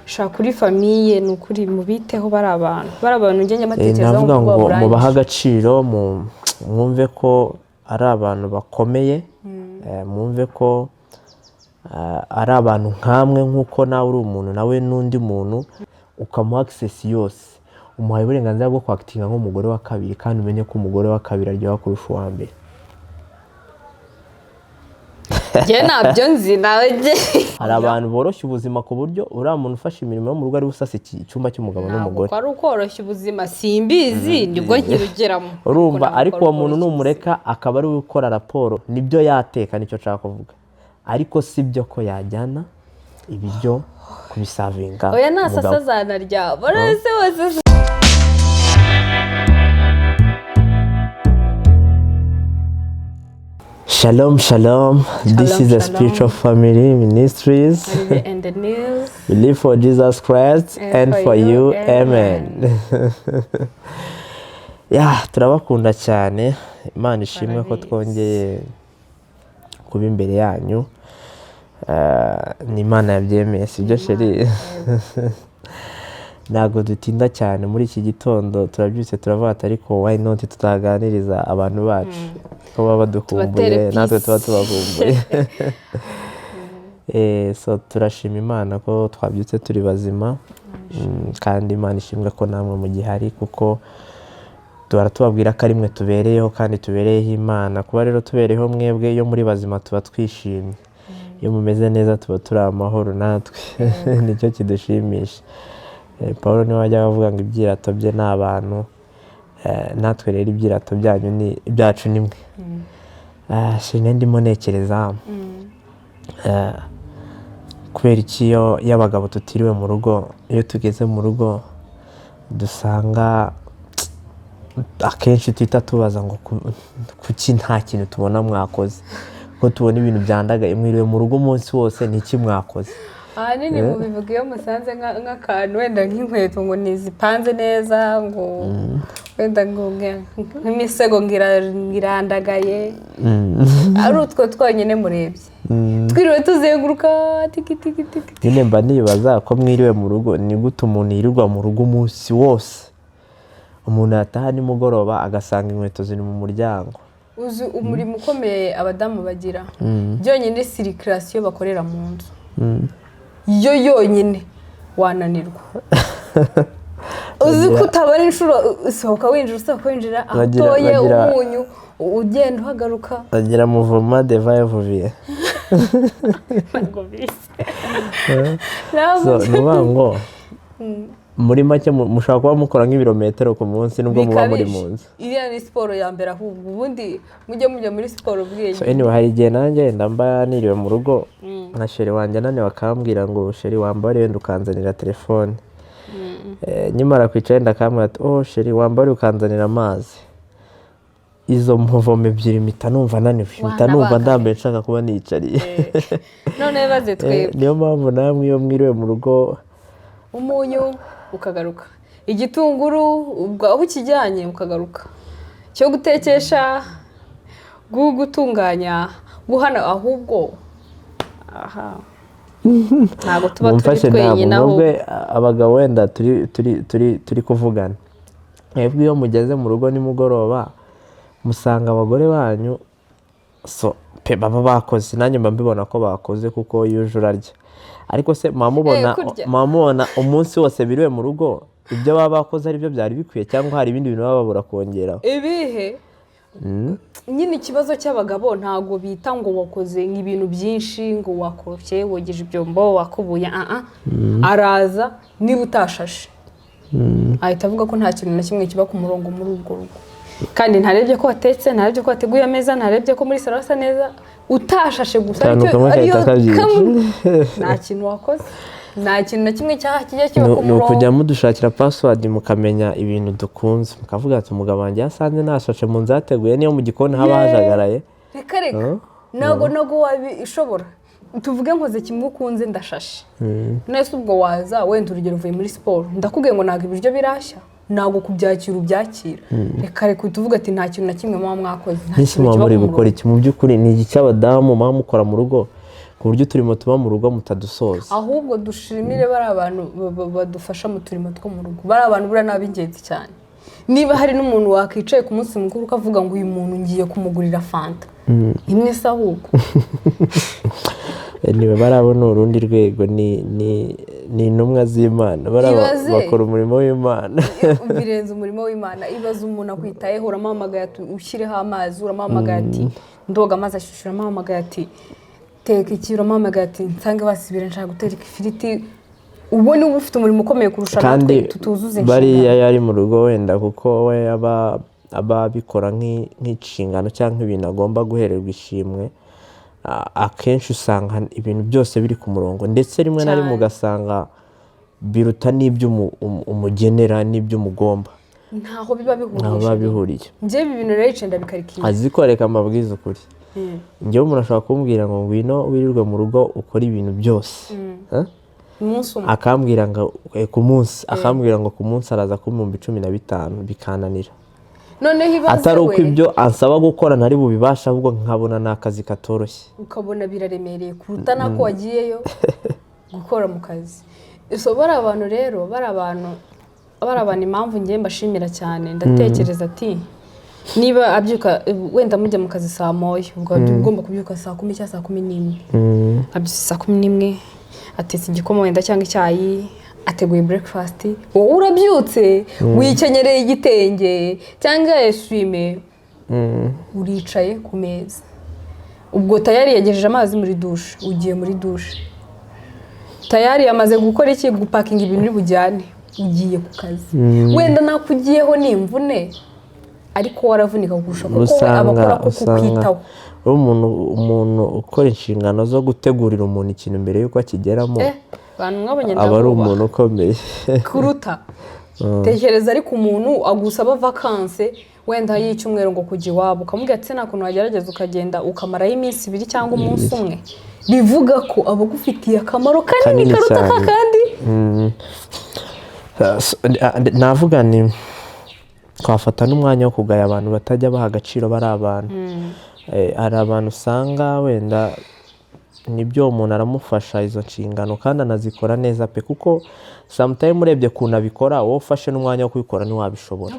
shaka kuri famille n'ukuri mubiteho bari abantu ngenge amatekerezo ngo mubaha agaciro mwumve ko ari abantu bakomeye mwumve ko ari abantu nkamwe nk'uko nawe uri umuntu nawe n'undi muntu ukamuha access yose umuhaye uburenganzira bwo kwakitinga nk'umugore wa kabiri kandi umenye ko umugore wa kabiri aryoha kurusha uwa mbere. Je nabyo nzi nawe je hari abantu boroshya ubuzima ku buryo uriya muntu ufashe imirimo yo mu rugo ari busase icyumba cy'umugabo n'umugore. Ntabwo ari ukoroshya ubuzima simbizi nibwo nkirugeramo urumva ariko uwo muntu numureka akaba ari gukora raporo nibyo yateka nicyo nshaka kuvuga ariko sibyo ko yajyana ibiryo kubisavinga. Oya nasasa zanarya barase wose. Shalom, shalom. This is the Spiritual Family Ministries. And the news. We live for Jesus Christ and for you. Amen. Turabakunda cyane. Imana ishimwe ko twongeye kuba imbere yanyu. Ni Imana yabyemeye sibyo sheri. Ntabwo dutinda cyane muri iki gitondo turabyutse turavuga ariko why not tutaganiriza abantu bacu ko baba badukumbuye natwe tuba tubakumbuye. So turashima Imana ko twabyutse turi bazima kandi Imana ishimwe ko namwe mu gihari kuko tubabwira ko ari mwe tubereyeho kandi tubereyeho Imana. Kuba rero tubereyeho mwebwe iyo muri bazima tuba twishimye, iyo mumeze neza tuba turi amahoro natwe nicyo kidushimisha. Paul niwe wajya avuga ngo ibyirato bye ni abantu, natwe rero ibyirato byanyu ni ibyacu nimwe. Shine ndimo nekereza kubera iki iyo y'abagabo tutiriwe mu rugo, iyo tugeze mu rugo dusanga akenshi tuhita tubaza ngo kuki nta kintu tubona mwakoze, ko tubona ibintu byandagaye mwiriwe mu rugo umunsi wose ni iki mwakoze. Ahanini mu bivuga iyo musanze nk'akantu wenda nk'inkweto ngo ntizipanze neza ngo wenda ngo nk'imisego ngirandagaye ari utwo twonyine murebye twiriwe tuzenguruka tiki tiki tiki. Nyine mba nibaza ko mwiriwe mu rugo ni gute umuntu yirirwa mu rugo umunsi wose, umuntu yataha nimugoroba agasanga inkweto ziri mu muryango. Uzi umurimo ukomeye abadamu bagira byonyine circulation bakorera mu nzu yo yonyine wananirwa. Uzi ko utabara inshuro usohoka winjira atoye umunyu ugenda uhagaruka agira muvoma de vaye so nubango muri make mushaka kuba mukora nk'ibirometero ku munsi nubwo muba muri mu nzu. Iriya ni siporo ya mbere ahubwo ubundi mujye muri siporo bwiye. So anyway hari igihe nanjye ndamba niriwe mu rugo nka sheri wanjye nane bakambwira ngo sheri wambare wenda ukanzanira telefone. Nyimara kwicara ndakambwira ati sheri wambare ukanzanira amazi. Izo muvome ebyiri mpita numva naniwe, mpita numva ndambaye nshaka kuba nicariye. None baze twebwe niyo mpamvu namwe iyo mwiriwe mu rugo umunyu ukagaruka, igitunguru ubwo aho ukijyanye ukagaruka, cyo gutekesha gutunganya guhana ahubwo ntabwo tuba turi twenyine aho abagabo wenda turi kuvugana. Mwebwe iyo mugeze mu rugo nimugoroba musanga abagore banyu so pe baba bakoze, nanjye mba mbibona ko bakoze kuko yuje urarya. Ariko se mubona umunsi wose biriwe mu rugo ibyo baba bakoze ari byo byari bikwiye cyangwa hari ibindi bintu baba babura kongeraho? Ibihe nyine ikibazo cy'abagabo ntago bita ngo wakoze nk'ibintu byinshi ngo wakoroshye wogeje ibyombo wakubuye araza niba utashashe ahita avuga ko nta kintu na kimwe kiba ku murongo muri urwo rugo, kandi ntarebye ko watetse, ntarebye ko wateguye ameza, ntarebye ko muri salo hasa neza, utashashe gusa ariyo nta kintu wakoze, nta kintu na kimwe kijya kiba ku murongo. Ni ukujya mudushakira password mukamenya ibintu dukunze, mukavuga ati umugabo wanjye yasanze nashashe mu nzu yateguye niyo mu gikoni haba hajagaraye. Reka ntabwo wabishobora. Tuvuge nkoze kimwe ukunze ndashashe nese ubwo waza wenda urugero uvuye muri siporo ndakubwiye ngo ntabwo ibiryo birashya, ntabwo kubyakira ubyakira. Reka tuvuga ati nta kintu na kimwe muba mwakoze, nta kintu kiba muri gukora iki mu by'ukuri. Ni iki cy'abadamu muba mukora mu rugo ku buryo uturimo tuba mu rugo mutadusoza. ahubwo dushimire bari abantu badufasha mu turimo two mu rugo, bari abantu buriya ni ab'ingenzi cyane. Niba hari n'umuntu wakicaye ku munsi mukuru ukavuga ngo uyu muntu ngiye kumugurira fanta imwe se ahubwo niba barabona urundi rwego ni intumwa z'Imana, bakora umurimo w'Imana birenze umurimo w'Imana. Ibaza umuntu akwitayeho, uramuhamagaye ati ushyireho amazi, uramuhamagaye ati ndoga amazi ashyushye, uramuhamagaye ati teka iki, uramuhamagaye ati nsange basibira nshaka guteka ifiriti. Ubu ni ufite umurimo ukomeye kurusha natwe tutuzuze inshingano. bariya yari mu rugo wenda kuko we aba abikora nk'inshingano cyangwa ibintu agomba guhererwa ishimwe. Akenshi usanga ibintu byose biri ku murongo, ndetse rimwe na rimwe ugasanga biruta n'ibyo umugenera n'ibyo umugomba. Ntaho biba bihuriye. Njye ibi bintu rero icenda bikarikira. Azi ko reka amabwiriza ukuri. Njyewe umuntu ashobora kumbwira ngo ngwino wirirwe mu rugo ukora ibintu byose. Akambwira ngo ku munsi, akambwira ngo ku munsi araza ku 15,000 bikananira. Noneho ibaze atari uko ibyo ansaba gukora ntari bubibasha, ahubwo nkabona n'akazi katoroshye. Ukabona biraremereye kuruta nako wagiyeyo gukora mu kazi. Bari abantu rero, bari abantu impamvu ngiye mbashimira cyane. Ndatekereza ati niba abyuka wenda mujya mu kazi saa moya, ubwo ugomba kubyuka saa 10 cyangwa saa 11. Abyuka saa 11 atetse igikoma wenda cyangwa icyayi, ateguye breakfast, wowe urabyutse wikenyereye igitenge cyangwa eswime, uricaye ku meza. Ubwo tayari yagejeje amazi muri douche, ugiye muri douche. Tayari yamaze gukora iki, gupakinga ibintu uri bujyane, ugiye ku kazi. Wenda nakugiyeho n'imvune, ariko waravunika kurusha kuko abakora kukwitaho. Umuntu ukora inshingano zo gutegurira umuntu ikintu mbere yuko akigeramo, aba ari umuntu ukomeye kuruta. Tekereza ariko umuntu agusaba vacances wenda y'icyumweru ngo kujya iwabo, ukamubwira ati nta kuntu wagerageza ukagenda ukamarayo iminsi 2 cyangwa umunsi umwe, bivuga ko abagufitiye akamaro kanini karuta kandi. Navuga ni twafata n'umwanya wo kugaya abantu batajya baha agaciro bari abantu. Hari abantu usanga wenda nibyo umuntu aramufasha izo nshingano kandi anazikora neza pe, kuko sometimes urebye kuntu abikora, wowe ufashe n'umwanya wo kubikora ntiwabishobora.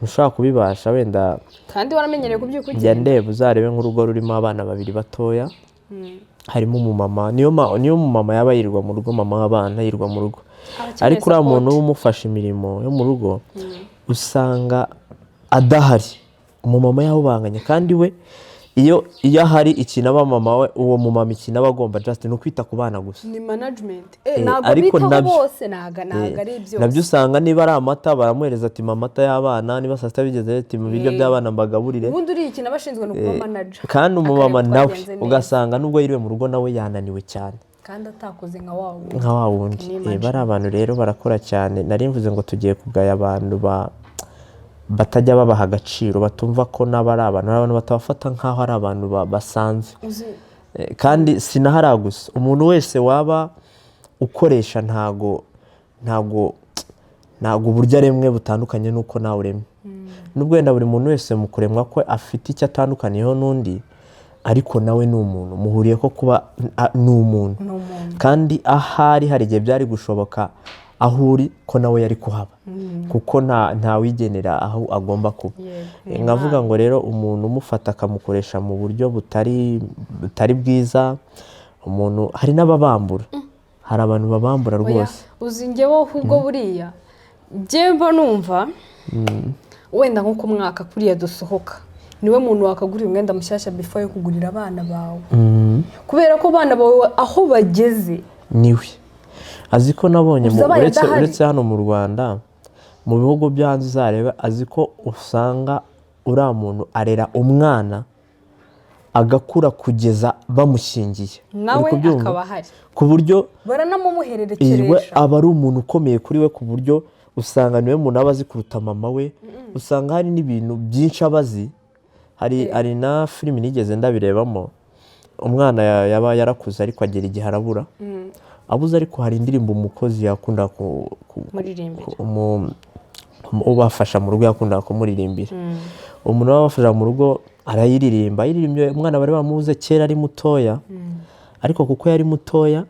Ntushobora kubibasha wenda kandi waramenyereye kubyuka ugenda. Njya ndeba uzarebe nk'urugo rurimo abana 2 batoya, harimo umumama, niyo umumama yaba yirirwa mu rugo, mama w'abana yirirwa mu rugo, ariko uriya muntu umufasha imirimo yo mu rugo usanga adahari, umumama yawubanganye. Kandi we iyo ahari ikintu aba mama we, uwo mumama ikintu aba agomba just no kwita ku bana gusa. Ni management. Ntabwo bitaho bose, naga ari byose. Nabyo usanga niba ari amata baramuhereza ati amata y'abana, niba saa 6 bigeze ati mu biryo by'abana mbagaburire. Ubundi uri ikintu abashinzwe no kuba manager. Kandi umumama nawe ugasanga nubwo yiriwe mu rugo nawe yananiwe cyane, kandi atakoze nka wa wundi. Bari abantu rero barakora cyane. Nari mvuze ngo tugiye kugaya abantu batajya babaha agaciro, batumva ko n'abari abantu batabafata nk'aho ari abantu basanzwe. Kandi sinahara gusa, umuntu wese waba ukoresha ntago uburyo aremwe butandukanye nuko nawe uremwe. Nubwo wenda buri muntu wese mu kuremwa ko afite icyo atandukaniyeho n'undi, ariko nawe ni umuntu, muhuriye ko kuba ni umuntu. Kandi ahari hari igihe byari gushoboka aho uri ko nawe yari kuhaba, kuko nta wigenera aho agomba kuba. Nkavuga ngo rero umuntu umufata akamukoresha mu buryo butari bwiza, umuntu hari n'ababambura, hari abantu babambura rwose. Uzi njyewe ahubwo buriya njyewe numva wenda nko ku mwaka kuriya dusohoka niwe muntu wakagurira umwenda mushyashya before yo kugurira abana bawe, kubera ko abana bawe aho bageze niwe azi ko. Nabonye uretse hano mu Rwanda, mu bihugu byo hanze uzareba, azi ko usanga uriya muntu arera umwana agakura kugeza bamushyingiye, nawe akaba ahari, ku buryo baranamumuhererekeresha. Aba ari umuntu ukomeye kuri we, ku buryo usanga niwe muntu aba azi kuruta mama we. Usanga hari n'ibintu byinshi abazi. Hari na filimi nigeze ndabirebamo, umwana yaba yarakuze ariko agera igihe arabura, abuze, ariko hari indirimbo umukozi yakunda ubafasha mu rugo yakunda kumuririmbira. Umuntu wabafasha mu rugo arayiririmba, umwana bari bamuze kera ari mutoya, ariko kuko yari mutoya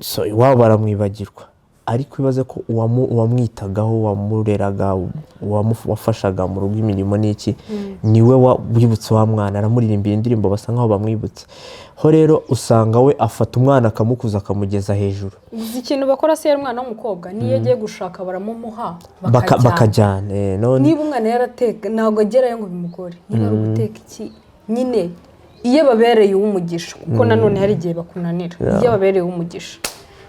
so iwabo baramwibagirwa, ariko ibaze ko uwamwitagaho, wamureraga, wafashaga mu rugo imirimo n'iki, niwe wibutse wa mwana, aramuririmbira indirimbo basa nkaho bamwibutse. Ho rero usanga we afata umwana akamukuza akamugeza hejuru. Uzi ikintu bakora se umwana w'umukobwa niyo agiye gushaka baramumuha bakajyana. Niba umwana yarateka ntabwo agerayo ngo bimugore, niba ari guteka iki nyine iyo babereye uw'umugisha, kuko nanone hari igihe bakunanira. Iyo babereye uw'umugisha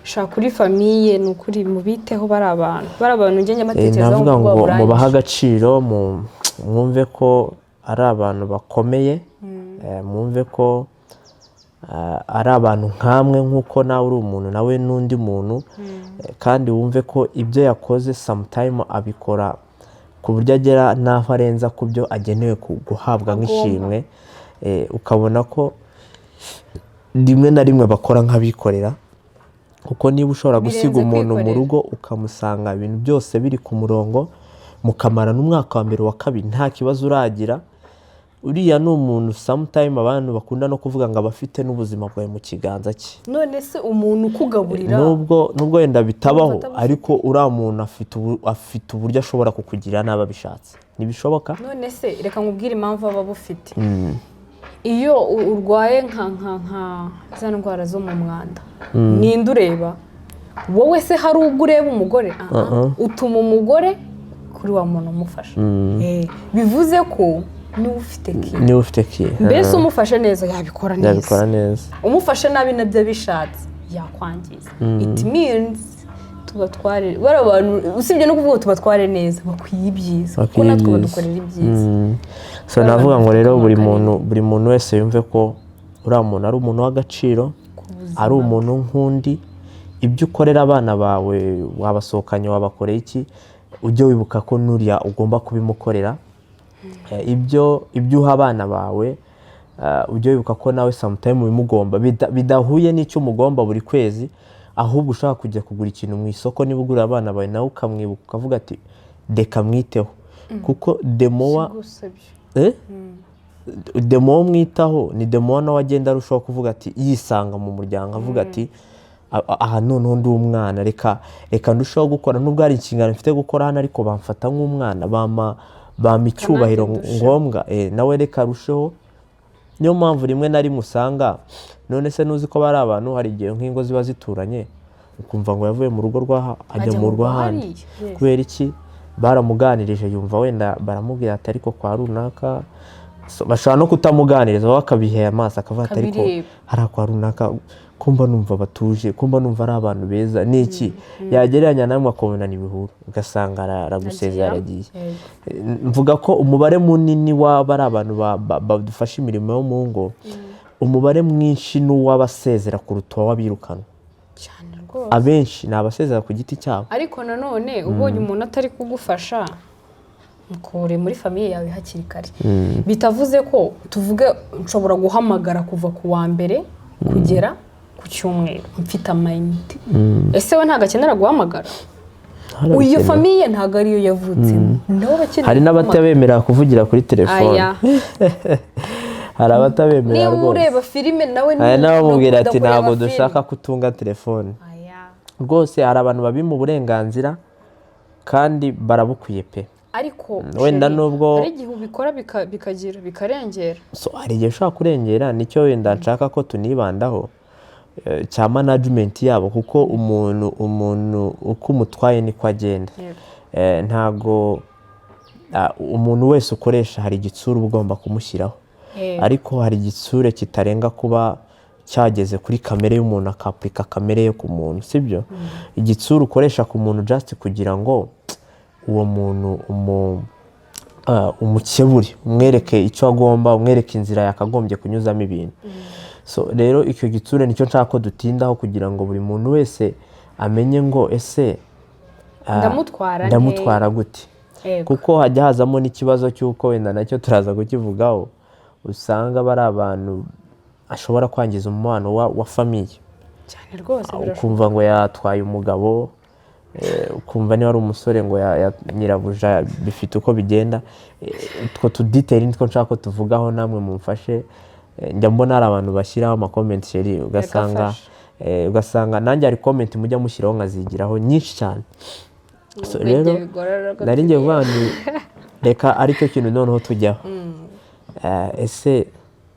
shaka kuri famiye ni ukuri mubiteho, bari abantu ngenge amatekerezo navuga ngo mubaha agaciro, mwumve ko ari abantu bakomeye, mwumve ko ari abantu nkamwe nk'uko nawe uri umuntu nawe n'undi muntu, kandi wumve ko ibyo yakoze sometime abikora ku buryo agera n'aho arenza ku byo agenewe guhabwa nk'ishimwe. Ukabona ko rimwe na rimwe bakora nk'abikorera, kuko niba ushobora gusiga umuntu mu rugo ukamusanga ibintu byose biri ku murongo, mukamara n'umwaka wa mbere wa kabiri nta kibazo uragira, uriya ni umuntu sometime abantu bakunda no kuvuga ngo abafite n'ubuzima bwawe mu kiganza cye. None se umuntu ukugaburira nubwo wenda bitabaho, ariko uriya muntu afite uburyo ashobora kukugira nabi abishatse, ntibishoboka. None se reka nkubwire impamvu aba bufite. Iyo urwaye nka za ndwara zo mu mwanda, ninde ureba? Wowe se hari ubwo ureba umugore? Utuma umugore kuri wa muntu umufasha. Bivuze ko niwe ufite ki. Mbese umufashe neza yabikora neza. Umufashe nabi nabyo abishatse yakwangiza. It means tubatware bari abantu, usibye no kuvuga tubatware neza, bakwiye ibyiza kuko natwe badukorera ibyiza. So navuga ngo rero buri muntu wese yumve ko uriya muntu ari umuntu w'agaciro, ari umuntu nk'undi. Ibyo ukorera abana bawe, wabasohokanye wabakoreye iki, ujye wibuka ko nuriya ugomba kubimukorera. Ibyo uha abana bawe, ujye wibuka ko nawe sometime bimugomba, bidahuye n'icyo umugomba buri kwezi, ahubwo ushaka kujya kugura ikintu mu isoko, niba ugurira abana bawe nawe ukamwibuka ukavuga ati reka mwiteho, kuko demowa mwitaho ni demowa nawe agenda arushaho kuvuga ati yisanga mu muryango, avuga ati aha noneho ndi umwana, reka ndushaho gukora, nubwo hari inshingano mfite gukora hano ariko bamfata nk'umwana, bampa icyubahiro ngombwa, nawe reka arusheho. Niyo mpamvu rimwe na rimwe usanga, none se nuzi ko bari abantu, hari igihe nk'ingo ziba zituranye ukumva ngo yavuye mu rugo rw'aha ajya mu rw'ahandi. Kubera iki? Baramuganirije yumva wenda baramubwira ati ariko kwa runaka, bashobora no kutamuganiriza wowe akabihera amaso akavuga ati ariko hari kwa runaka kumba numva batuje, kumba numva ari abantu beza, n'iki yagereranya namwe akabona n'ibihuru ugasanga aragusezera aragiye. Mvuga ko umubare munini w'abari abantu badufasha imirimo yo mu ngo, umubare mwinshi n'uw'abasezera kuruta uw'abirukana. Abenshi ni abasezera ku giti cyabo. Ariko nanone ubonye umuntu atari kugufasha, mukore muri famiye yawe hakiri kare. Bitavuze ko tuvuge nshobora guhamagara kuva ku wa mbere kugera ku cyumweru mfite amayinite. Ese we ntago akenera guhamagara? Uyu famiye ntago ariyo yavutsemo. Hari n'abatabemera kuvugira kuri telefone. Hari abatabemera rwose. Niba ureba filime nawe n'abamubwira ati ntabwo dushaka kutunga telefone. Rwose hari abantu babima uburenganzira kandi barabukwiye pe. Ariko wenda nubwo hari igihe ubikora bikarengera. Hari igihe ushaka kurengera, nicyo wenda nshaka ko tunibandaho cya management yabo, kuko umuntu uko umutwaye niko agenda. Ntago umuntu wese ukoresha hari igitsura ugomba kumushyiraho, ariko hari igitsure kitarenga kuba cyageze kuri kamere y'umuntu akapurika kamere yo ku muntu, sibyo? Igitsura ukoresha ku muntu just kugira ngo uwo muntu umukebure, umwereke icyo agomba, umwereke inzira yakagombye kunyuzamo ibintu. So rero icyo gitsure nicyo nshaka ko dutindaho, kugira ngo buri muntu wese amenye ngo ese ndamutwara gute. Kuko hajya hazamo n'ikibazo cy'uko wenda nacyo turaza kukivugaho, usanga bari abantu ashobora kwangiza umubano wa famiye cyane rwose. Ukumva ngo yatwaye umugabo, ukumva niba ari umusore ngo nyirabuja, bifite uko bigenda. Utwo tuditeri nitwo nshaka ko tuvugaho, namwe mumfashe njya mbona hari abantu bashyiraho amakomenti sheri ugasanga nanjye hari komenti mujya mushyiraho nkazigiraho nyinshi cyane. So rero nari ngiye kuvuga ni reka aricyo kintu noneho tujyaho. Ese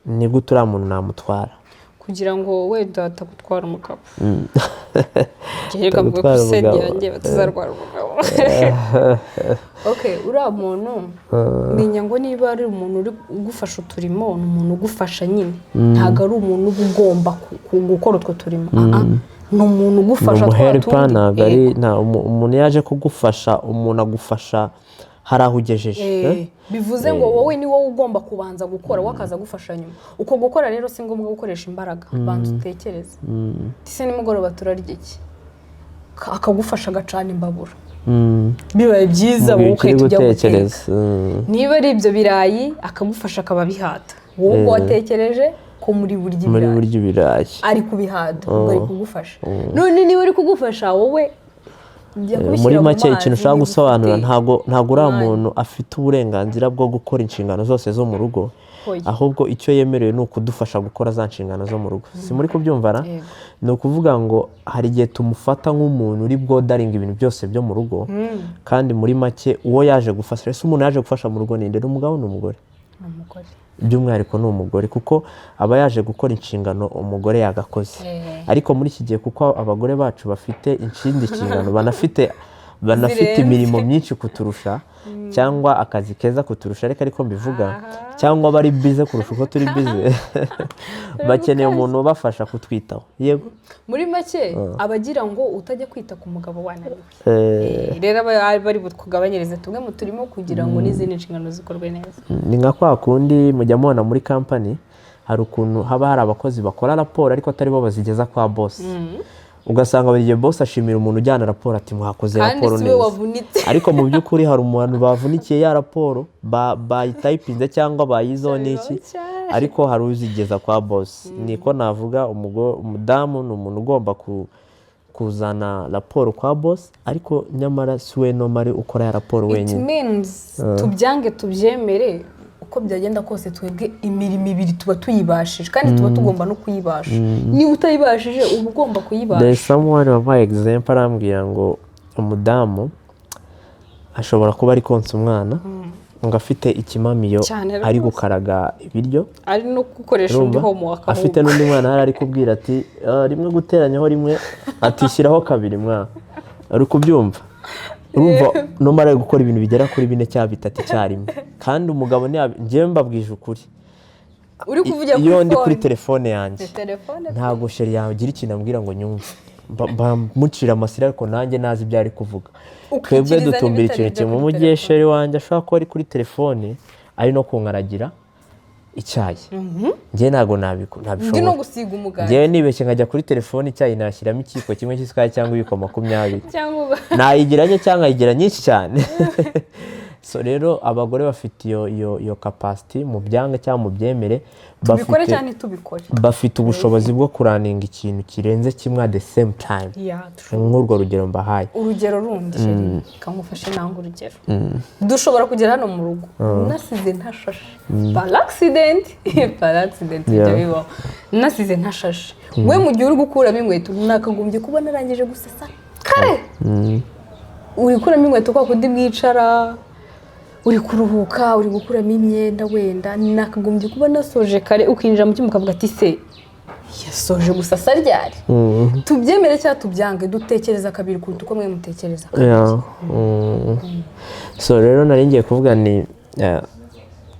ni gute uriya muntu namutwara kugira ngo wenda atagutwara umugabo? Reka mvuge ko se yanjye batazarwara umugabo. Okay, uriya muntu menya ngo niba ari umuntu uri ugufasha uturimo, ni umuntu ugufasha nyine, ntabwo ari umuntu uba ugomba gukora utwo turimo. Ni umuntu ugufasha twatundi. Umuntu yaje kugufasha, umuntu agufasha hari aho ugejeje. Bivuze ngo wowe ni wowe ugomba kubanza gukora, wakaza gufasha nyuma. Uko gukora rero si ngombwa gukoresha imbaraga, banza utekereze. Ese nimugoroba turarya iki? Akagufasha agacana imbabura. Bibaye byiza wowe ukahita ujya guteka. Niba ari ibyo birayi akagufasha akaba bihata, wowe watekereje ko muri burya ibirayi ari kubihata, ubwo ari kugufasha. None niba ari kugufasha wowe muri make ikintu ushaka gusobanura, ntabwo uriya muntu afite uburenganzira bwo gukora inshingano zose zo mu rugo, ahubwo icyo yemerewe ni ukudufasha gukora za nshingano zo mu rugo. Si muri kubyumvana? Ni ukuvuga ngo hari igihe tumufata nk'umuntu uri bwodaringa ibintu byose byo mu rugo, kandi muri make uwo yaje gufasha, ese umuntu yaje gufasha mu rugo ninde? Ni umugabo, ni umugore? By'umwihariko ni umugore, kuko aba yaje gukora inshingano umugore yagakoze. Ariko muri iki gihe kuko abagore bacu bafite ikindi kingano, banafite imirimo myinshi kuturusha, cyangwa akazi keza kuturusha, ariko mbivuga, cyangwa bari bize kurusha uko turi bize, bakeneye umuntu ubafasha kutwitaho. Yego, muri make abagira ngo utajya kwita ku mugabo wananiwe. Rero bari butugabanyirize tumwe mu turimo kugira ngo n'izindi nshingano zikorwe neza. Ni nka kwa kundi mujya mubona muri kampani, hari ukuntu haba hari abakozi bakora raporo ariko atari bo bazigeza kwa boss. Ugasanga buri gihe boss ashimira umuntu ujyana raporo ati mwakoze raporo neza, ariko mu by'ukuri hari umuntu bavunikiye ya raporo bayitayipinze cyangwa bayizo n'iki, ariko hari uzigeza kwa boss. Niko navuga, umudamu ni umuntu ugomba kuzana raporo kwa boss, ariko nyamara si we nomari ukora ya raporo wenyine. It means tubyange tubyemere, uko byagenda kose twebwe imirimo ibiri tuba tuyibashije, kandi tuba tugomba no kuyibasha. Niba utayibashije uba ugomba kuyibasha. There's someone of my example arambwira ngo umudamu ashobora kuba ari konsa umwana, ngo afite ikimamiyo ari gukaraga ibiryo, ari no gukoresha undi homework, afite n'undi mwana ari kubwira ati rimwe guteranyaho rimwe atishyiraho kabiri mwana. Ari kubyumva? Urumva nomara gukora ibintu bigera kuri 4 cyangwa 3 icyarimwe, kandi umugabo njyewe mbabwije ukuri, uri kuvugira iyo ndi kuri telefone yanjye ntabwo sheri yagira ikintu ambwira ngo nyumve, mucira amasira, ariko nanjye nazi ibyo ari kuvuga. Twebwe dutumbira ikintu kimwe, mu gihe sheri wanjye ashobora kuba ari kuri telefone ari no kunkaragira icyayi, njye ntabwo nabishobora. Ndi no gusiga umugati, njyewe nibeshye nkajya kuri telefone icyayi nashyiramo ikiko kimwe cy'isukari cyangwa ibiko 20, nayigiranye cyangwa ayigira nyinshi cyane. So rero abagore bafite iyo capacity mu byanga cyangwa mu byemere, tubikore cyane tubikore, bafite ubushobozi bwo kuraninga ikintu kirenze kimwe at the same time. Nk'urwo rugero mbahaye, urugero rundi kamufashe nanga urugero, dushobora kugera hano mu rugo nasize ntashashe par accident ibyo bibaho, nasize ntashashe. We mu gihe uri gukuramo inkweto nakagombye kuba narangije gusesa kare, uri kuramo inkweto kwa kundi mwicara uri kuruhuka, uri gukuramo imyenda, wenda nakagombye kuba nasoje kare, ukinjira mu cyumba ukavuga ati se yasoje gusasa ryari. Tubyemere cyangwa tubyange, dutekereza kabiri kuruta uko mwe mutekereza kabiri. So rero nari ngiye kuvuga ni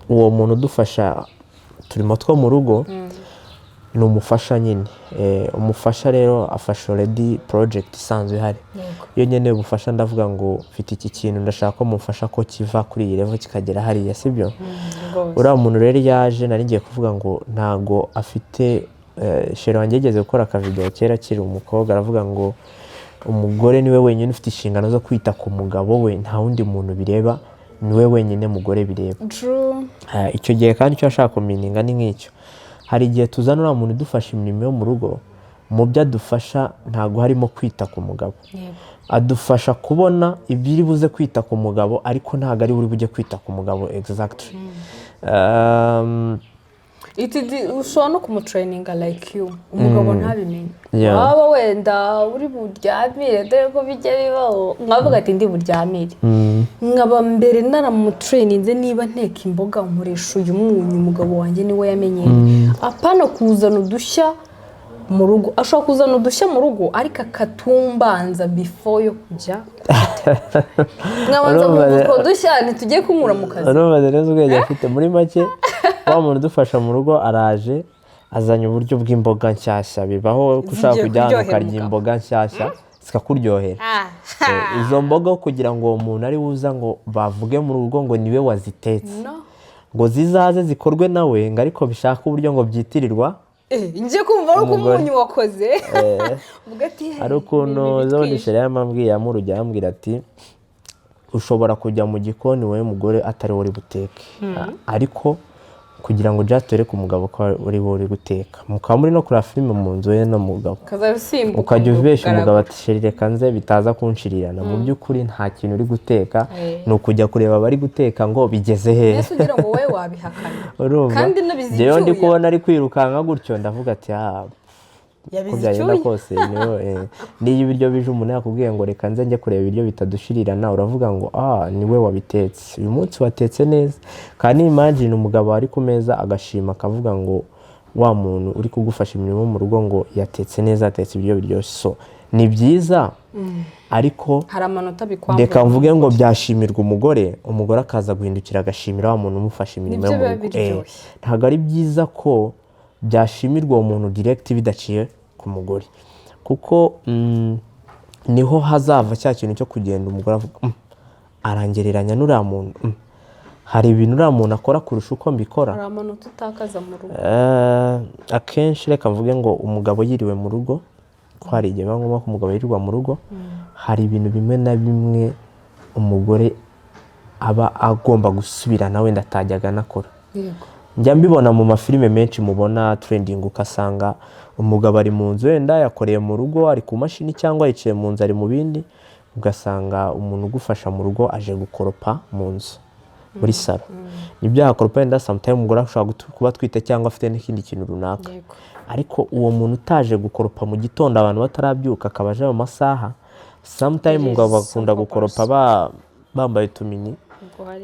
uwo muntu udufasha turimo two mu rugo ni umufasha nyine. Umufasha rero afasha already project isanzwe ihari. Iyo nyene ubufasha ndavuga ngo mfite iki kintu ndashaka ko mufasha ko kiva kuri iyi level kikagera hariya, sibyo? Uriya muntu rero yaje, nari ngiye kuvuga ngo ntago afite sheri wanjye yigeze gukora ka video kera kiri umukobwa, aravuga ngo umugore niwe wenyine ufite inshingano zo kwita ku mugabo we, nta wundi muntu bireba, niwe wenyine mugore bireba. Icyo gihe kandi icyo ashaka kumininga ni nk'icyo, hari igihe tuzana uriya muntu udufasha imirimo yo mu rugo, mu byo adufasha ntabwo harimo kwita ku mugabo. Adufasha kubona ibiri buze kwita ku mugabo, ariko ntabwo ari buri bujye kwita ku mugabo exactly. ushobora no kumutrayininga like you umugabo ntabimenye Yeah. waba wenda uri buryamire dore ko bijya bibaho nkavuga ati ndi buryamire nkaba mbere naramutrayininze niba nteka imboga nkoresha uyu munyu umugabo wanjye niwe yamenyeye apana kuzana udushya mu rugo ashobora kuzana udushya mu rugo ariko akatumbanza before yo kujya nkabanza mu utwo dushya ntitujye kumura mu kazi urumva neza ubwenge afite muri make wa muntu udufasha mu rugo araje azanye uburyo bw'imboga nshyashya bibaho ko ushaka kujya ahantu ukarya imboga nshyashya zikakuryohera izo mboga kugira ngo uwo muntu ari buza ngo bavuge mu rugo ngo niwe wazitetse ngo zizaze zikorwe nawe ngo ariko bishaka uburyo ngo byitirirwa njye kumva ari uko umunyu wakoze hari ukuntu zone shere yamambwiye amurujya yambwira ati ushobora kujya mu gikoni wowe mugore atari wowe uri buteke ariko kugira ngo just wereke umugabo ko uri wowe uri guteka mukaba muri no kureba filime mu nzu ye n'umugabo ukajya ubeshya umugabo ati sheri reka nze bitaza kunshirirana mu by'ukuri nta kintu uri guteka ni ukujya kureba abari guteka ngo bigeze hehe mbese ugira ngo wowe wabihakana urumva kandi nabizi njyewe ndi kubona ari kwirukanka gutyo ndavuga ati uko byagenda kose niyo ibiryo bije umuntu yakubwiye ngo reka nze njye kureba ibiryo bitadushirirana uravuga ngo niwe wabitetse uyu munsi watetse neza kandi imagine umugabo ari ku meza agashima akavuga ngo wa muntu uri kugufasha imirimo mu rugo ngo yatetse neza atetse ibiryo biryoshye so ni byiza ariko hari amanota bikwambura reka mvuge ngo byashimirwa umugore akaza guhindukira agashimira wa muntu umufasha imirimo yo mu rugo ntabwo ari byiza ko byashimirwa uwo muntu direct bidaciye ku mugore kuko niho hazava cya kintu cyo kugenda umugore avuga arangereranya n'uriya muntu hari ibintu uriya muntu akora kurusha uko mbikora hari amanota utakaza mu rugo akenshi reka mvuge ngo umugabo yiriwe mu rugo ko hari igihe biba ngombwa ko umugabo yirirwa mu rugo hari ibintu bimwe na bimwe umugore aba agomba gusubirana wenda atajyaga anakora njya mbibona mu mafilime menshi mubona trending ukasanga umugabo ari mu nzu wenda yakoreye mu rugo ari ku mashini cyangwa yicaye mu nzu ari mu bindi ugasanga umuntu ugufasha mu rugo aje gukoropa mu nzu muri salo nibyo yakoropa wenda sometimes umugore ashobora kuba atwite cyangwa afite n'ikindi kintu runaka ariko uwo muntu utaje gukoropa mu gitondo abantu batarabyuka akaba aje mu masaha sometimes umugabo bakunda gukoropa bambaye utumini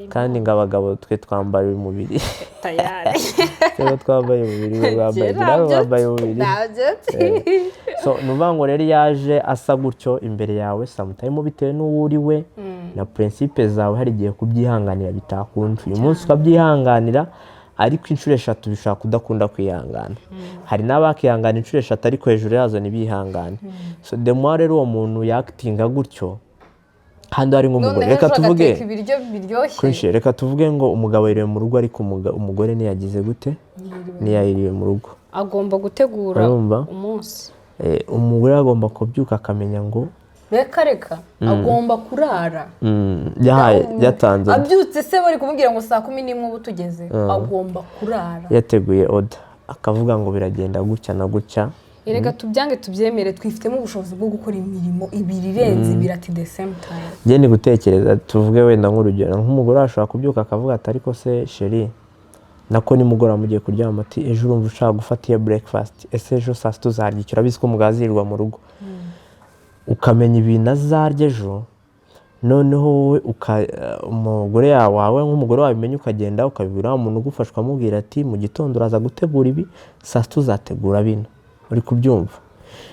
kandi ngo abagabo twe twambaye umubiri twebwe twambaye umubiri bambaye umubiri so nuvuga ngo rero yaje asa gutyo imbere yawe sometimes bitewe n'uwo uri we na principe zawe hari igihe kubyihanganira bitakunda uyu munsi ukabyihanganira ariko inshuro eshatu bishobora kudakunda kwihangana hari n'abakihangana inshuro eshatu ariko hejuru yazo ntibihangane so the more rero uwo muntu yakitinga gutyo handi hari nk'umugore reka tuvuge ngo umugabo yiriwe mu rugo ariko umugore ntiyagize gute ntiyayiriwe mu rugo agomba gutegura umunsi umugore agomba kubyuka akamenya ngo reka agomba kurara yatanze abyutse se bari kumubwira ngo saa 11 ubu tugeze agomba kurara yateguye order akavuga ngo biragenda gutya na gutya reka tubyange tubyemere twifitemo ubushobozi bwo gukora imirimo ibiri irenze ibiri at the same time njye ni gutekereza tuvuge wenda nk'urugero nk'umugore ashobora kubyuka akavuga ati ariko se sheri nako nimugoroba mugiye kuryama ati ejo urumva ushaka gufata iyo breakfast ese ejo saa sita uzarya icyo urabizi ko umugabo azirirwa mu rugo ukamenya ibintu azarya ejo noneho wowe umugore wawe nk'umugore wabimenya ukagenda ukabibwira wa muntu ugufasha ukamubwira ati mu gitondo uraza gutegura ibi saa sita uzategura bino uri kubyumva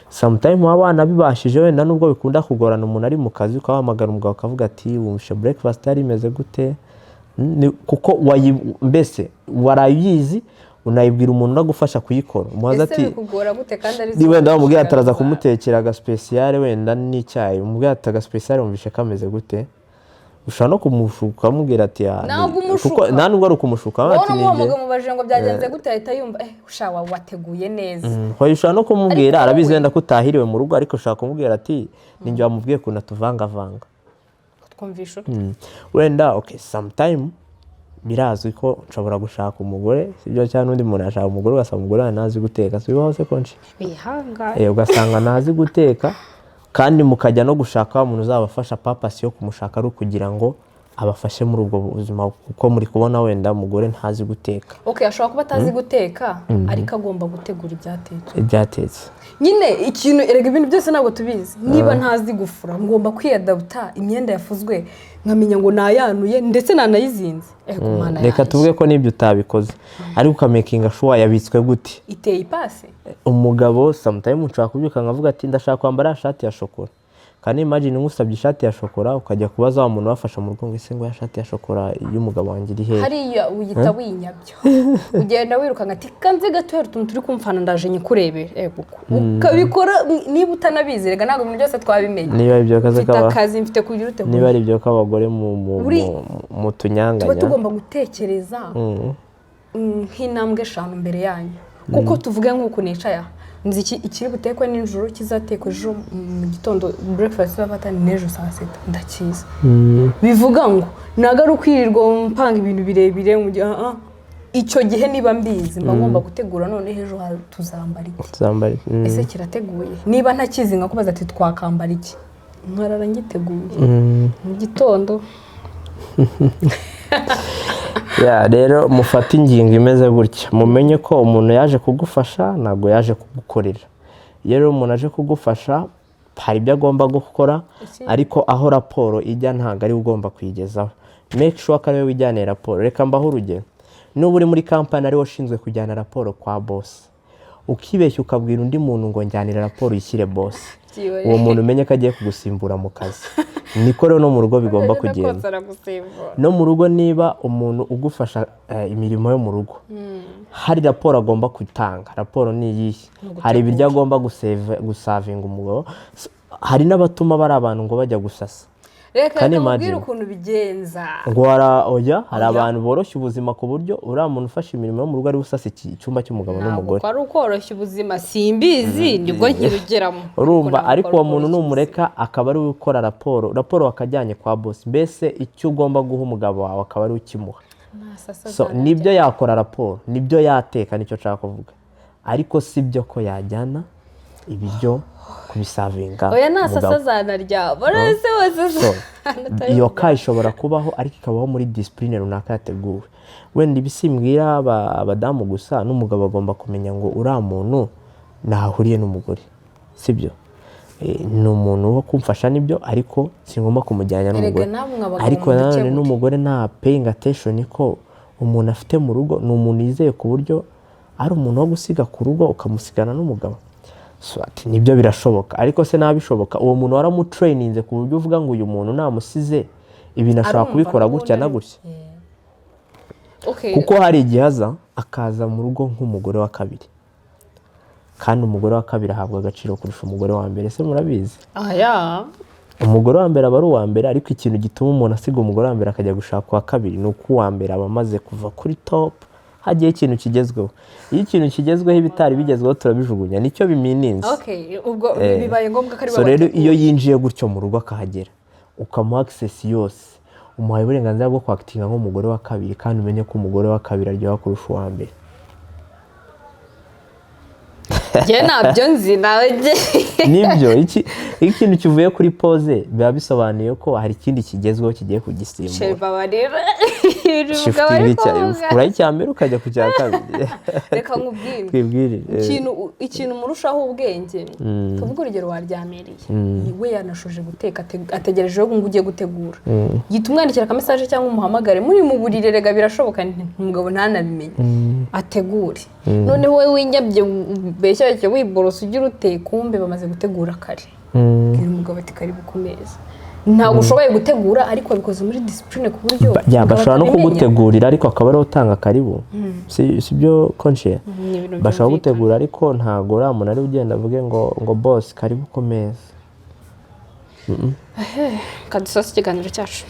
sometimes abana bibashije wenda nubwo bikunda kugorana umuntu ari mu kazi ukahamagara umugabo akavuga ati wumvishe breakfast yari imeze gute kuko mbese warayizi unayibwira umuntu uragufasha kuyikora umuhaza ati wenda wamubwira ataraza kumutekera agaspeciale wenda n'icyayi umubwira ati agaspeciale wumvishe kameze gute ushaka no kumushuka amubwira ati kuko nta nubwo ari ukumushuka ati ni njye mubajije ngo byagenze gute ahita yumva ushawa wateguye neza ushaka no kumubwira arabizi wenda ko utahiriwe mu rugo ariko ushaka kumubwira ati ni njye wamubwiye ko natuvangavanga twumvisha wenda sometimes birazwi ko nshobora gushaka umugore sibyo cyane undi muntu yashaka umugore ugasanga umugore ntazi guteka si bibaho se konshi ugasanga ntazi guteka kandi mukajya no gushaka umuntu uzabafasha papasi yo kumushaka ari ukugira ngo abafashe muri ubwo buzima kuko muri kubona wenda umugore ntazi guteka. Okay, ashobora kuba atazi guteka ariko agomba gutegura ibyatetse. Nyine ikintu erega ibintu byose ntabwo tubizi. Niba ntazi gufura ngomba kwiyadapta imyenda yafuzwe nkamenya ngo nayanuye ndetse nanayizinze. Reka tuvuge ko nibyo utabikoze ariko ukamakinga sure yabitswe gute iteye ipasi. Umugabo sometimes ushaka kubyuka nkavuga ati ndashaka kwambara ishati ya shokora, kandi imagine ngusabye ishati ya shokora ukajya kubaza wa muntu wafasha mu rugo ngo ese ngo ya shati ya shokora y'umugabo wanjye iri he, hariya uyita winyabyo ugenda wiruka ngati kanze gatoya utuntu turi kumfana ndaje nyikurebere ukabikora niba utanabizi rega ntabwo ibintu byose twabimenye. Niba ibyo kazi mfite kugira ute niba ari ibyo k'abagore mu tunyanganya tuba tugomba gutekereza nk'intambwe 5 mbere yanyu kuko tuvuge nk'uko nicaye nzi ikiri butekwe n'ijoro kizatekwe ejo mu gitondo breakfast bafata n'ejo saa 7 ndakiza. Bivuga ngo nagarukwirirwa mpanga ibintu birebire mu gihe icyo gihe niba mbizi mba ngomba gutegura none ejo tuzambara iki. Ese kirateguye niba ntakizi ngakubaza ati twakambara iki nkarara ngiteguye mu gitondo. Rero mufata ingingo imeze gutya mumenye ko umuntu yaje kugufasha ntabwo yaje kugukorera. Iyo rero umuntu aje kugufasha hari ibyo agomba gukora ariko aho raporo ijya ntabwo ari ugomba kuyigezaho. Make sure ko ari we wijyane raporo. Reka mbaho urugero, n'ubu uri muri kampani ari washinzwe kujyana raporo kwa boss ukibeshya ukabwira undi muntu ngo njyanira raporo yishyire boss, uwo muntu umenye ko agiye kugusimbura mu kazi. Niko rero no mu rugo bigomba kugenda. No mu rugo niba umuntu ugufasha imirimo yo mu rugo hari raporo agomba gutanga, raporo ni iyihe, hari ibiryo agomba gusavinga umugabo, hari n'abatuma bari abantu ngo bajya gusasa. Reka nkubwire ukuntu bigenza ngo hari abantu boroshya ubuzima ku buryo uriya muntu ufashe imirimo yo mu rugo ari busasa icyumba cy'umugabo n'umugore. Ntabwo ari ukoroshya ubuzima simbizi nibwo nkirugeramo urumva, ariko uwo muntu numureka akaba ari gukora raporo wakajyanye kwa boss, mbese icyo ugomba guha umugabo wawe akaba ari ukimuha. So nibyo yakora raporo, nibyo yateka, nicyo nshaka kuvuga, ariko sibyo ko yajyana ibiryo kubisavinga. Oya nasasa zanarya barese wose. Iyo ishobora kubaho ariko ikabaho muri discipline runaka yateguwe. Wenda ibisimbwira abadamu gusa n'umugabo agomba kumenya ngo uriya muntu nahahuriye n'umugore, sibyo? Ni umuntu wo kumfasha nibyo ariko singomba kumujyana n'umugore. Ariko nanone n'umugore nta paying attention ko umuntu afite mu rugo, ni umuntu yizeye ku buryo ari umuntu wo gusiga ku rugo ukamusigana n'umugabo. Nibyo birashoboka, ariko se nabishoboka uwo muntu waramutraininze ku buryo uvuga ngo uyu muntu namusize ibintu ashobora kubikora gutya na gutya. Kuko hari igihe aza akaza mu rugo nk'umugore wa kabiri, kandi umugore wa kabiri ahabwa agaciro kurusha umugore wa mbere. Se murabizi? Umugore wa mbere aba ari uwa mbere, ariko ikintu gituma umuntu asiga umugore wa mbere akajya gushaka uwa kabiri ni uko uwa mbere aba amaze kuva kuri top, hagiye ikintu kigezweho. Iyo ikintu kigezweho ibitari bigezweho turabijugunya, nicyo bimininze. Ubwo bibaye ngombwa ko ari so rero iyo yinjiye gutyo mu rugo akahagera ukamuha access yose, umuhaye uburenganzira bwo kwakitinga nk'umugore wa kabiri, kandi umenye ko umugore wa kabiri aryoha kurusha uwa mbere. Je nabyo nzi nawe nibyo ikintu kivuye kuri pose biba bisobanuye ko hari ikindi kigezweho kigiye kugisimbura. Sheba barera urayicyambere ukajya ku cya kabiri. Reka nkubwire ikintu murushaho ubwenge. Tuvuga urugero waryamereye we yanashoje guteka ategereje ngo ugiye gutegura, yita umwandikira ka message cyangwa umuhamagare muri mu burire, rega birashoboka umugabo ntanabimenye ategure. None wowe winyabye beshya wiborosa ugira ute, kumbe bamaze gutegura kare. Bwira umugabo ati karibu ku meza. Ntabwo ushoboye gutegura ariko abikoze muri discipline ku buryo bashobora no kugutegurira ariko akaba ari utanga karibu. Sibyo conscious bashobora gutegura ariko ntago uramuntu ari ugenda avuge ngo boss karibu ku meza. Kadusoza ikiganiro cyacu.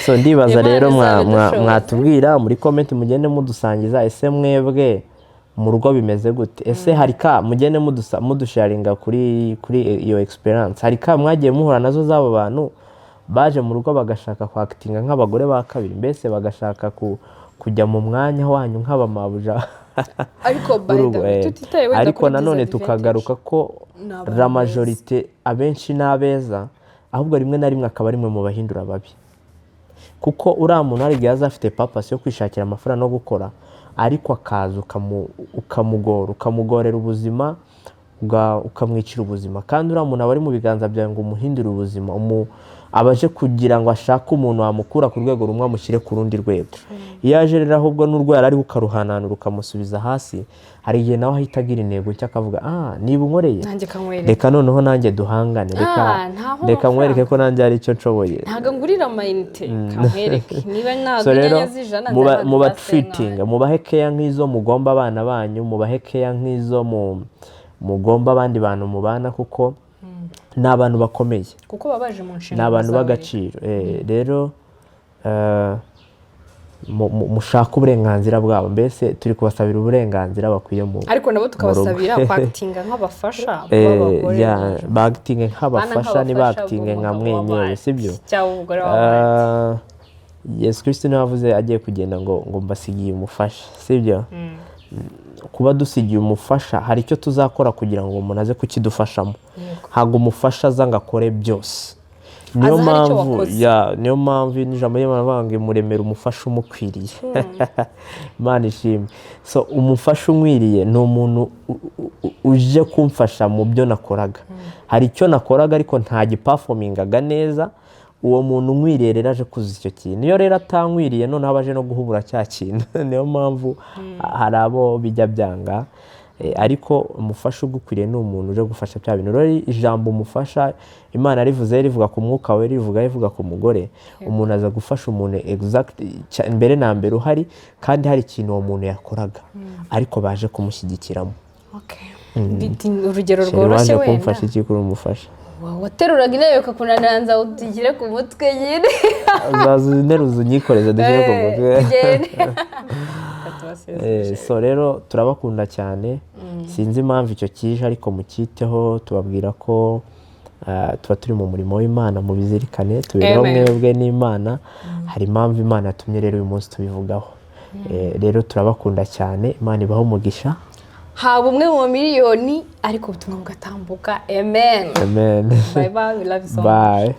So ndibaza rero mwatubwira muri comment mugende mudusangiza ese mwebwe mu rugo bimeze gute, ese hari ka mugende mudusharinga kuri iyo experience, hari ka mwagiye muhura nazo z'abo bantu baje mu rugo bagashaka kwakitinga nk'abagore ba kabiri, mbese bagashaka kujya mu mwanya wanyu nk'abamabuja. Ariko nanone tukagaruka ko la majorite abenshi n'abeza ahubwo rimwe na rimwe akaba ari mwe mu bahindura babi, kuko uriya muntu hari igihe aza afite papasi yo kwishakira amafaranga no gukora, ariko akaza ukamugorera ubuzima, ukamwicira ubuzima, kandi uriya muntu aba ari mu biganza byawe ngo umuhindure ubuzima, abaje kugira ngo ashake umuntu wamukura ku rwego rumwe amushyire ku rundi rwego. Iyo aje rero ahubwo n'urwara ari ukaruhananura ukamusubiza hasi, hari igihe nawe ahita agira intego cyo akavuga niba unkoreye reka noneho nanjye duhangane, reka nkwereke ko nanjye hari icyo nshoboye, ntabwo ngurira amayinite kamwereke niba ntabwo inyanya z'ijana mubatreatinga, mubahe keya nk'izo mugomba abana banyu, mubahe keya nk'izo mugomba abandi bantu mubana, kuko ni abantu bakomeye, kuko baba baje mu nshingano, ni abantu b'agaciro. Rero mushaka uburenganzira bwabo, mbese turi kubasabira uburenganzira bakwiye mu rugo, ariko nabo tukabasabira kwakitinga nk'abafasha, bakitinge nk'abafasha, ntibakitinge nka mwenyewe, sibyo? Yesu Kristo niwe wavuze agiye kugenda ngo mbasigiye umufasha, sibyo? Kuba dusigiye umufasha hari icyo tuzakora kugira ngo umuntu aze kukidufashamo, ntabwo umufasha aza ngo akore byose. Niyo mpamvu n'ijambo ry'Imana rivuga ngo imuremere umufasha umukwiriye. Imana ishimwe. So umufasha umwiriye ni umuntu uje kumfasha mu byo nakoraga, hari icyo nakoraga ariko ntagipafomingaga neza, uwo muntu umwiriye rero aje kuzuza icyo kintu. Iyo rero atankwiriye noneho abaje no guhubura cya kintu, niyo mpamvu hari abo bijya byanga, ariko umufasha ugukwiriye ni umuntu uje gufasha bya bintu. Rero ijambo umufasha Imana rivuze rivuga ku mwuka we, rivuga ku mugore, umuntu aza gufasha umuntu mbere na mbere uhari, kandi hari ikintu uwo muntu yakoraga ariko baje kumushyigikiramo. Urugero rworoshye wenda, kumfasha iki kuri umufasha? wateruraga intebe ukakunanira nza utigire ku mutwe nyine, uzaza interuza unyikoreze dushyire ku mutwe. So rero turabakunda cyane, sinzi impamvu icyo kije ariko mukiteho, tubabwira ko tuba turi mu murimo w'Imana, mubizirikane, tubereho mwebwe n'Imana, hari impamvu Imana yatumye rero uyu munsi tubivugaho. Rero turabakunda cyane, Imana ibaho umugisha, haba umwe mu miliyoni ariko ubutumwa bugatambuka. Amen. Amen. Bye bye, we love you so much. Bye.